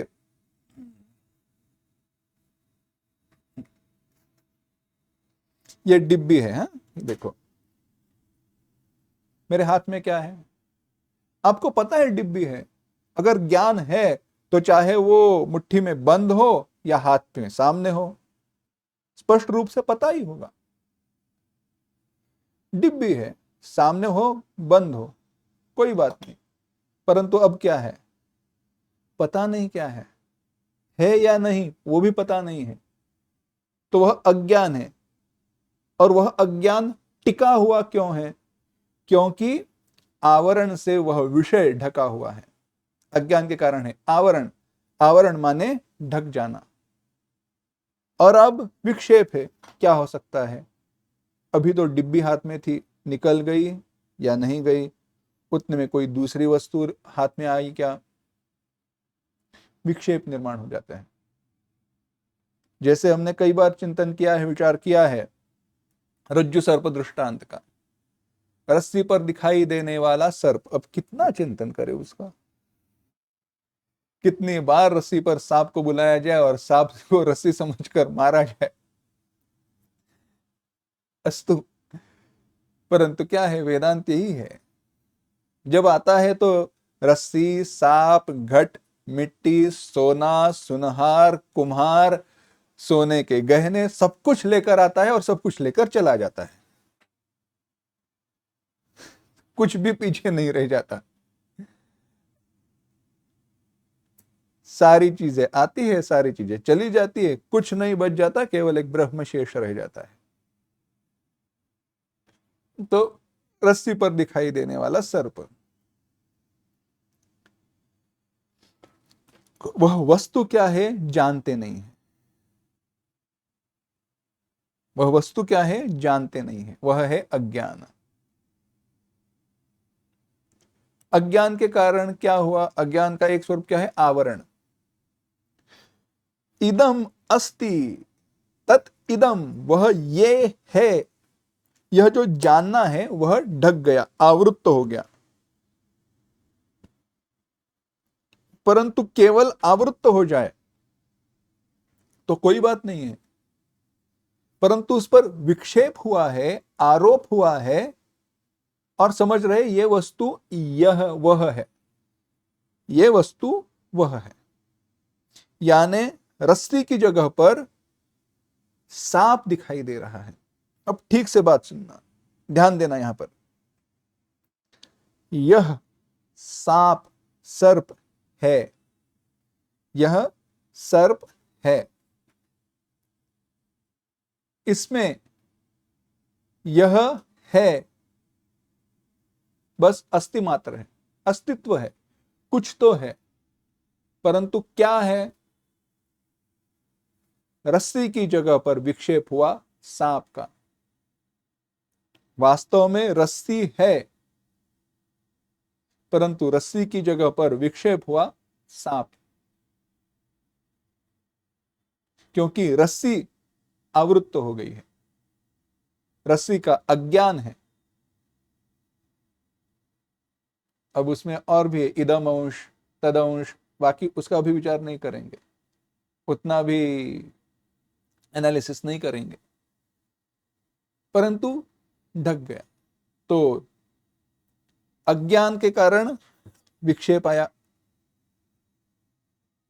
ये डिब्बी है, हाँ? देखो मेरे हाथ में क्या है, आपको पता है डिब्बी है। अगर ज्ञान है तो चाहे वो मुट्ठी में बंद हो या हाथ में सामने हो, स्पष्ट रूप से पता ही होगा। डिब्बी है, सामने हो बंद हो कोई बात नहीं, परंतु अब क्या है, पता नहीं क्या है या नहीं वो भी पता नहीं है, तो वह अज्ञान है। और वह अज्ञान टिका हुआ क्यों है? क्योंकि आवरण से वह विषय ढका हुआ है। अज्ञान के कारण है आवरण। आवरण माने ढक जाना। और अब विक्षेप है, क्या हो सकता है? अभी तो डिब्बी हाथ में थी, निकल गई या नहीं गई, उतने में कोई दूसरी वस्तु हाथ में आई क्या? विक्षेप निर्माण हो जाता है। जैसे हमने कई बार चिंतन किया है, विचार किया है रज्जु सर्प दृष्टांत का। रस्सी पर दिखाई देने वाला सर्प, अब कितना चिंतन करे उसका। कितनी बार रस्सी पर सांप को बुलाया जाए और सांप को रस्सी समझकर मारा जाए, अस्तु। परंतु क्या है, वेदांत यही है। जब आता है तो रस्सी, सांप, घट, मिट्टी, सोना, सुनहार, कुम्हार, सोने के गहने, सब कुछ लेकर आता है और सब कुछ लेकर चला जाता है। कुछ भी पीछे नहीं रह जाता। सारी चीजें आती है, सारी चीजें चली जाती है, कुछ नहीं बच जाता, केवल एक ब्रह्म शेष रह जाता है। तो रस्सी पर दिखाई देने वाला सर्प, वह वस्तु क्या है जानते नहीं है। वह वस्तु क्या है जानते नहीं है, वह है अज्ञान। अज्ञान के कारण क्या हुआ? अज्ञान का एक स्वरूप क्या है? आवरण। इदम अस्ति तत् इदम, वह ये है, यह जो जानना है वह ढक गया, आवृत्त हो गया। परंतु केवल आवृत्त हो जाए तो कोई बात नहीं है, परंतु उस पर विक्षेप हुआ है, आरोप हुआ है, और समझ रहे ये वस्तु यह वह है, ये वस्तु वह है। यानी रस्सी की जगह पर सांप दिखाई दे रहा है। अब ठीक से बात सुनना, ध्यान देना यहां पर। यह सांप, सर्प है, यह सर्प है। इसमें यह है बस अस्थि मात्र है, अस्तित्व है, कुछ तो है, परंतु क्या है? रस्सी की जगह पर विक्षेप हुआ सांप का। वास्तव में रस्सी है, परंतु रस्सी की जगह पर विक्षेप हुआ सांप, क्योंकि रस्सी आवृत्त हो गई है, रस्सी का अज्ञान है। अब उसमें और भी इदम अंश, तद अंश, बाकी उसका भी विचार नहीं करेंगे, उतना भी एनालिसिस नहीं करेंगे, परंतु ढक गया। तो अज्ञान के कारण विक्षेप आया।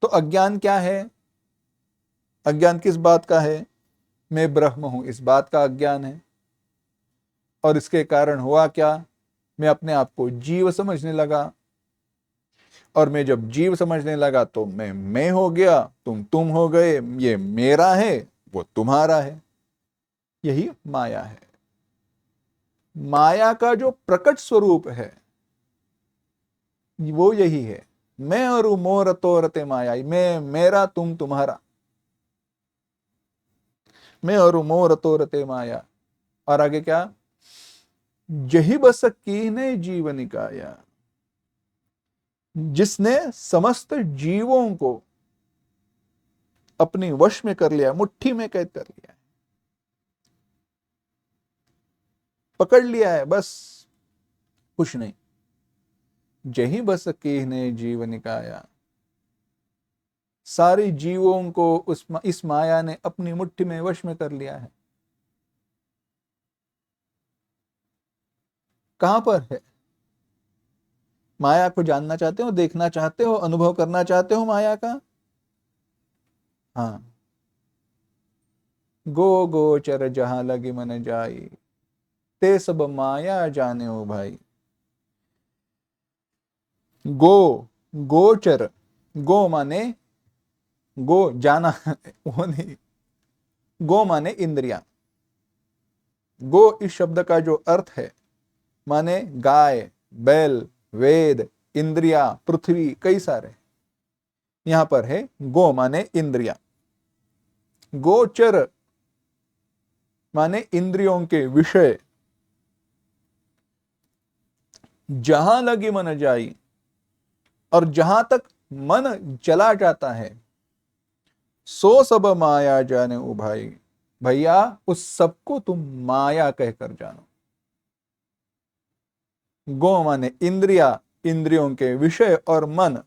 तो अज्ञान क्या है? अज्ञान किस बात का है? मैं ब्रह्म हूं, इस बात का अज्ञान है। और इसके कारण हुआ क्या? मैं अपने आप को जीव समझने लगा, और मैं जब जीव समझने लगा तो मैं हो गया, तुम हो गए, ये मेरा है वो तुम्हारा है। यही माया है। माया का जो प्रकट स्वरूप है वो यही है, मैं और मोर तो रते माया, मैं मेरा, तुम तुम्हारा, मैं और मोर तो रते माया। और आगे क्या? जही बस कीन्हे जीव निकाया, जिसने समस्त जीवों को अपने वश में कर लिया, मुट्ठी में कैद कर लिया है, पकड़ लिया है, बस कुछ नहीं। जही बस कीन्हे जीव निकाया, सारे जीवों को इस माया ने अपनी मुट्ठी में वश में कर लिया है। कहां पर है? माया को जानना चाहते हो, देखना चाहते हो, अनुभव करना चाहते हो माया का? हाँ। गो गोचर जहां लगी मन जाई, ते सब माया जाने ओ भाई। गो, गोचर, गो माने गो जाना वो नहीं, गो माने इंद्रिया। गो इस शब्द का जो अर्थ है माने गाय, बैल, वेद, इंद्रिया, पृथ्वी, कई सारे। यहां पर है गो माने इंद्रिया। गोचर माने इंद्रियों के विषय। जहां लगी मन जाई, और जहां तक मन चला जाता है, सो सब माया जाने ओ भाई। भैया उस सबको तुम माया कहकर जानो। गो माने इंद्रिया, इंद्रियों के विषय, और मन।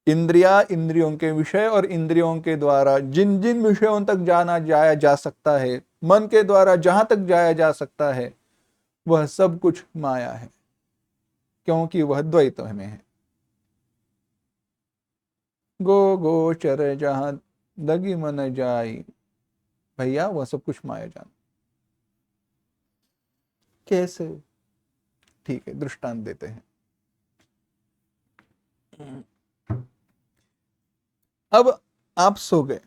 इंद्रिया, इंद्रियों के विषय, और इंद्रियों के द्वारा जिन जिन विषयों तक जाया जा सकता है, मन के द्वारा जहां तक जाया जा सकता है, वह सब कुछ माया है, क्योंकि वह द्वैत में है। गो गोचर जहां लगी मन जाई, भैया वह सब कुछ माया जान। कैसे? ठीक है, दृष्टांत देते हैं। अब आप सो गए।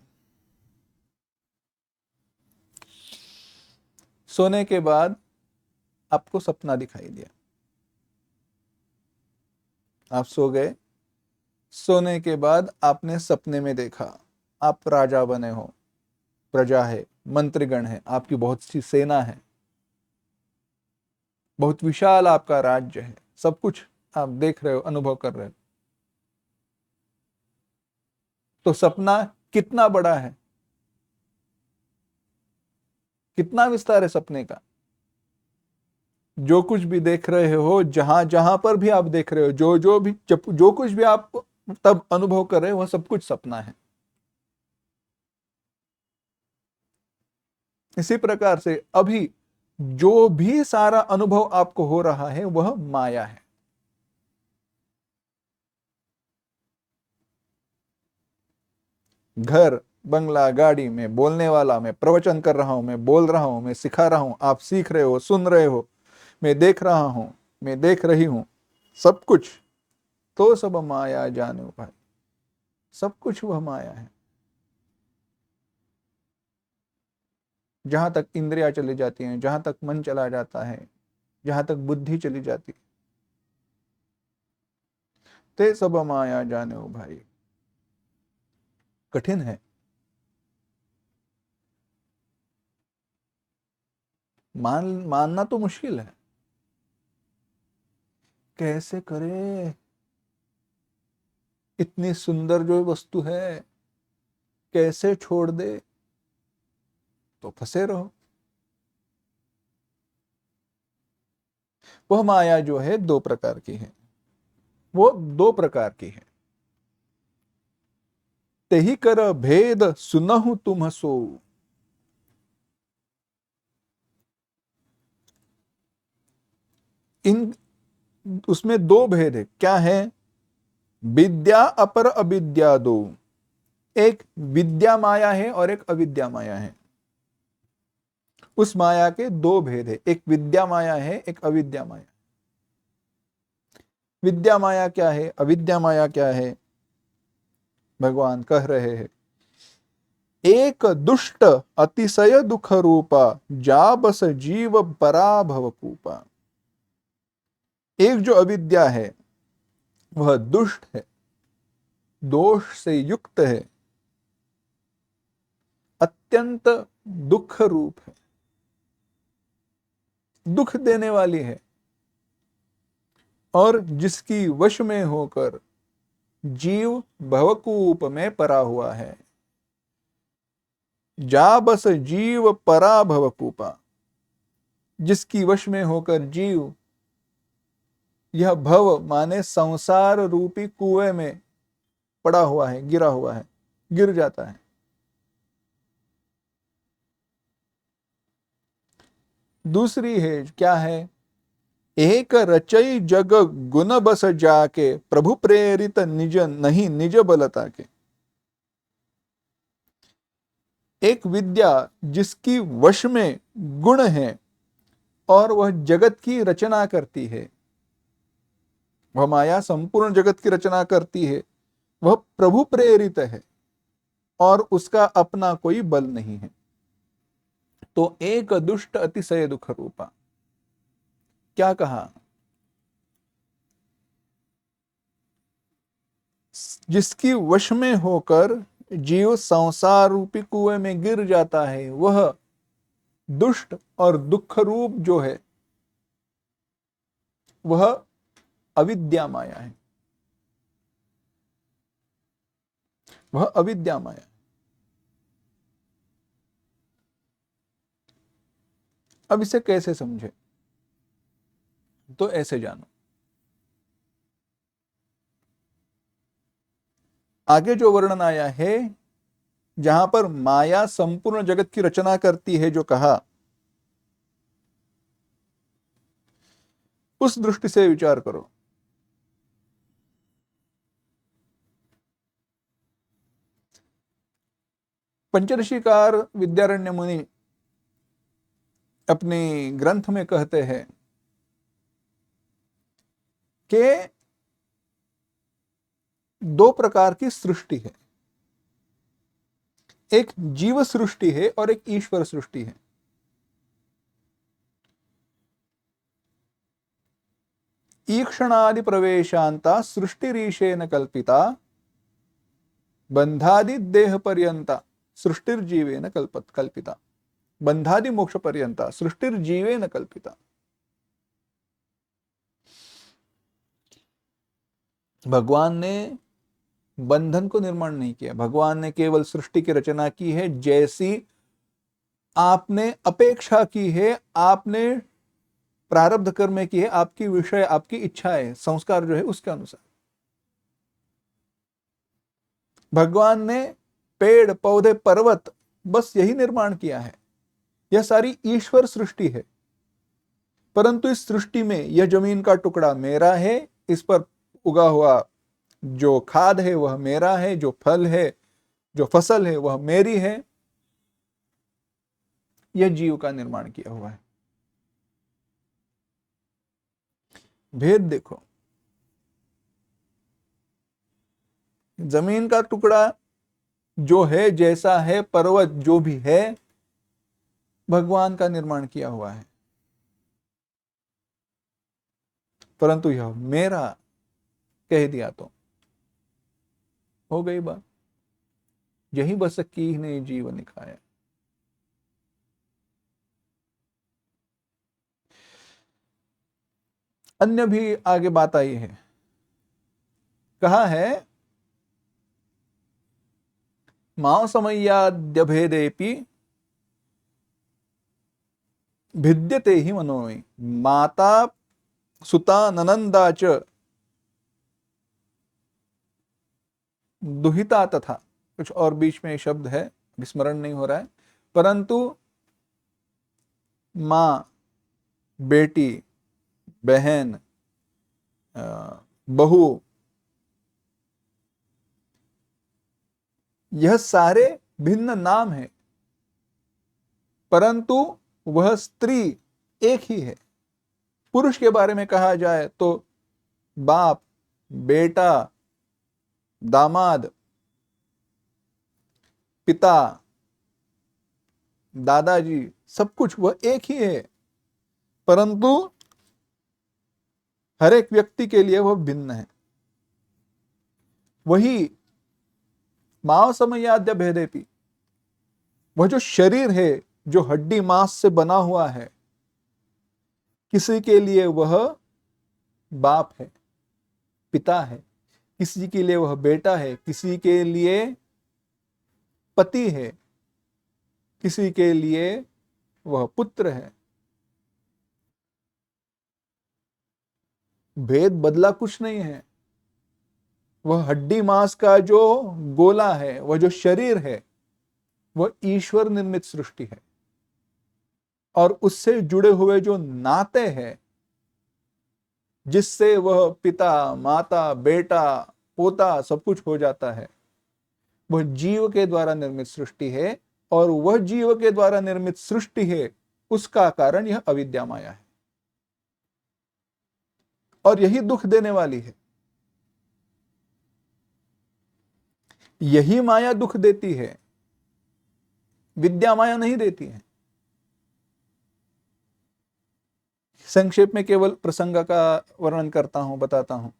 सोने के बाद आपको सपना दिखाई दिया। आप सो गए। सोने के बाद आपने सपने में देखा आप राजा बने हो, प्रजा है, मंत्रीगण है, आपकी बहुत सी सेना है, बहुत विशाल आपका राज्य है, सब कुछ आप देख रहे हो, अनुभव कर रहे हो। तो सपना कितना बड़ा है, कितना विस्तार है सपने का। जो कुछ भी देख रहे हो, जहां जहां पर भी आप देख रहे हो, जो कुछ भी आप तब अनुभव कर रहे हो, वह सब कुछ सपना है। इसी प्रकार से अभी जो भी सारा अनुभव आपको हो रहा है वह माया है। घर, बंगला, गाड़ी, में बोलने वाला, मैं प्रवचन कर रहा हूं, मैं बोल रहा हूं, मैं सिखा रहा हूं, आप सीख रहे हो, सुन रहे हो, मैं देख रहा हूं, मैं देख रही हूं, सब कुछ तो सब माया जानो भाई। सब कुछ वह माया है। जहां तक इंद्रियां चली जाती हैं, जहां तक मन चला जाता है, जहां तक बुद्धि चली जाती है, ते सब माया जानो भाई। कठिन है। मानना तो मुश्किल है। कैसे करे? इतनी सुंदर जो वस्तु है कैसे छोड़ दे? तो फंसे रहो। वह माया जो है दो प्रकार की है। वो दो प्रकार की है। तेहि कर भेद सुनहु तुम सो। इन उसमें दो भेद है। क्या है? विद्या अपर अविद्या दो। एक विद्या माया है और एक अविद्या माया है। उस माया के दो भेद है, एक विद्या माया है, एक अविद्या माया। विद्या माया क्या है, अविद्या माया क्या है? भगवान कह रहे हैं, एक दुष्ट अतिशय दुख रूपा, जा बस जीव पराभव कूपा। एक जो अविद्या है वह दुष्ट है, दोष से युक्त है, अत्यंत दुख रूप है, दुख देने वाली है, और जिसकी वश में होकर जीव भवकूप में परा हुआ है। जा बस जीव परा भवकूपा। जिसकी वश में होकर जीव यह भव माने संसार रूपी कुएं में पड़ा हुआ है, गिरा हुआ है, गिर जाता है। दूसरी है क्या है? एक रचई जग गुण बस जाके, प्रभु प्रेरित निज नहीं निज बलता के। एक विद्या जिसकी वश में गुण है और वह जगत की रचना करती है, वह माया संपूर्ण जगत की रचना करती है, वह प्रभु प्रेरित है और उसका अपना कोई बल नहीं है। तो एक दुष्ट अतिशय दुख रूपा। क्या कहा? जिसकी वश में होकर जीव संसार रूपी कुएं में गिर जाता है, वह दुष्ट और दुख रूप जो है वह अविद्या माया है, वह अविद्या माया। अब इसे कैसे समझे? तो ऐसे जानो, आगे जो वर्णन आया है, जहां पर माया संपूर्ण जगत की रचना करती है, जो कहा, उस दृष्टि से विचार करो। पंचदशीकार विद्यारण्य मुनि अपने ग्रंथ में कहते हैं कि दो प्रकार की सृष्टि है, एक जीव सृष्टि है और एक ईश्वर सृष्टि है। ईक्षणादि प्रवेशांता सृष्टिरीशेन कल्पिता, बंधादि देह पर्यंता सृष्टिर्जीवेन कल्पिता। बंधादि मोक्ष पर्यंता सृष्टिर्जीवेन कल्पिता। भगवान ने बंधन को निर्माण नहीं किया, भगवान ने केवल सृष्टि की रचना की है, जैसी आपने अपेक्षा की है, आपने प्रारब्ध कर्म की है, आपकी विषय, आपकी इच्छा है, संस्कार जो है उसके अनुसार। भगवान ने पेड़ पौधे पर्वत बस यही निर्माण किया है, यह सारी ईश्वर सृष्टि है। परंतु इस सृष्टि में यह जमीन का टुकड़ा मेरा है, इस पर उगा हुआ जो खाद है वह मेरा है, जो फल है, जो फसल है वह मेरी है। यह जीव का निर्माण किया हुआ है। भेद देखो, जमीन का टुकड़ा जो है, जैसा है, पर्वत जो भी है, भगवान का निर्माण किया हुआ है। परंतु यह मेरा कह दिया तो हो गई बात। यही बस की ने जीव निखाया। अन्य भी आगे बात आई है, कहा है मां समय्याद्य भेदेपि भिद्यते ही मनोमयी, माता सुता ननंदा च दुहिता तथा। कुछ और बीच में शब्द है, विस्मरण नहीं हो रहा है, परंतु मां, बेटी, बहन, बहू, यह सारे भिन्न नाम हैं, परंतु वह स्त्री एक ही है। पुरुष के बारे में कहा जाए तो बाप, बेटा, दामाद, पिता, दादाजी, सब कुछ वह एक ही है, परंतु हर एक व्यक्ति के लिए वह भिन्न है। वही मां समयाद्य भेदेपि, वह जो शरीर है, जो हड्डी मांस से बना हुआ है, किसी के लिए वह बाप है, पिता है, किसी के लिए वह बेटा है, किसी के लिए पति है, किसी के लिए वह पुत्र है। भेद बदला कुछ नहीं है। वह हड्डी मांस का जो गोला है, वह जो शरीर है, वह ईश्वर निर्मित सृष्टि है, और उससे जुड़े हुए जो नाते हैं जिससे वह पिता, माता, बेटा, पोता सब कुछ हो जाता है, वह जीव के द्वारा निर्मित सृष्टि है। और वह जीव के द्वारा निर्मित सृष्टि है, उसका कारण यह अविद्या माया है, और यही दुख देने वाली है। यही माया दुख देती है, विद्या माया नहीं देती है। संक्षेप में केवल प्रसंग का वर्णन करता हूं, बताता हूं।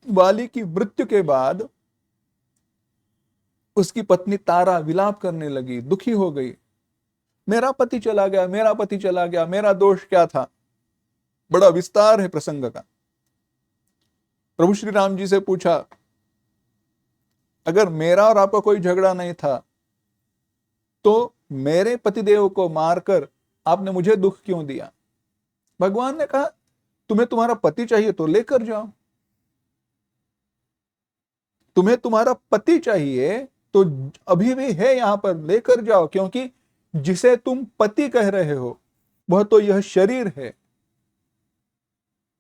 वाली की मृत्यु के बाद उसकी पत्नी तारा विलाप करने लगी, दुखी हो गई। मेरा पति चला गया, मेरा पति चला गया, मेरा दोष क्या था। बड़ा विस्तार है प्रसंग का। प्रभु श्री राम जी से पूछा, अगर मेरा और आपका कोई झगड़ा नहीं था तो मेरे पतिदेव को मारकर आपने मुझे दुख क्यों दिया। भगवान ने कहा, तुम्हें तुम्हारा पति चाहिए तो लेकर जाओ, तुम्हें तुम्हारा पति चाहिए तो अभी भी है यहां पर, लेकर जाओ। क्योंकि जिसे तुम पति कह रहे हो वह तो यह शरीर है,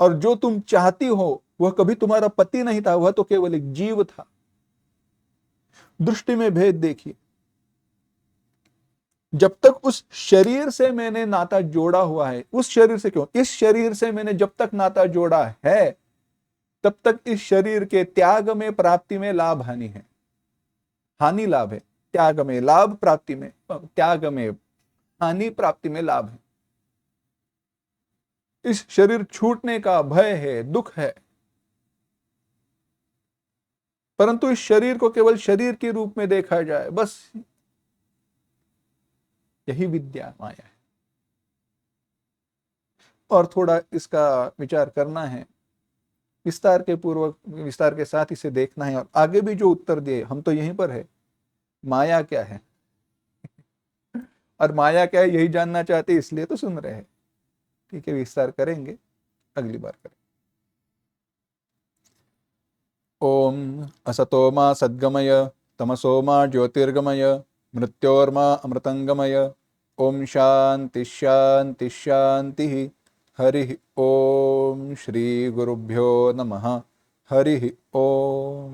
और जो तुम चाहती हो वह कभी तुम्हारा पति नहीं था, वह तो केवल एक जीव था। दृष्टि में भेद देखिए। जब तक उस शरीर से मैंने नाता जोड़ा हुआ है, उस शरीर से क्यों, इस शरीर से मैंने जब तक नाता जोड़ा है तब तक इस शरीर के त्याग में, प्राप्ति में लाभ हानि है। हानि लाभ है, त्याग में लाभ, प्राप्ति में, त्याग में हानि, प्राप्ति में लाभ है। इस शरीर छूटने का भय है, दुख है, परंतु इस शरीर को केवल शरीर के रूप में देखा जाए, बस यही विद्या माया है। और थोड़ा इसका विचार करना है, विस्तार के पूर्वक, विस्तार के साथ इसे देखना है। और आगे भी जो उत्तर दिए, हम तो यहीं पर है, माया क्या है और माया क्या है यही जानना चाहते, इसलिए तो सुन रहे हैं। ठीक है, विस्तार करेंगे, अगली बार करेंगे। ओम असतो मा सद्गमय, तमसो मा ज्योतिर्गमय, मृत्योर्मा अमृतंगमय। ओम शांति शांति शांति। हरि ओम। श्री गुरुभ्यो नमः। हरि ओम।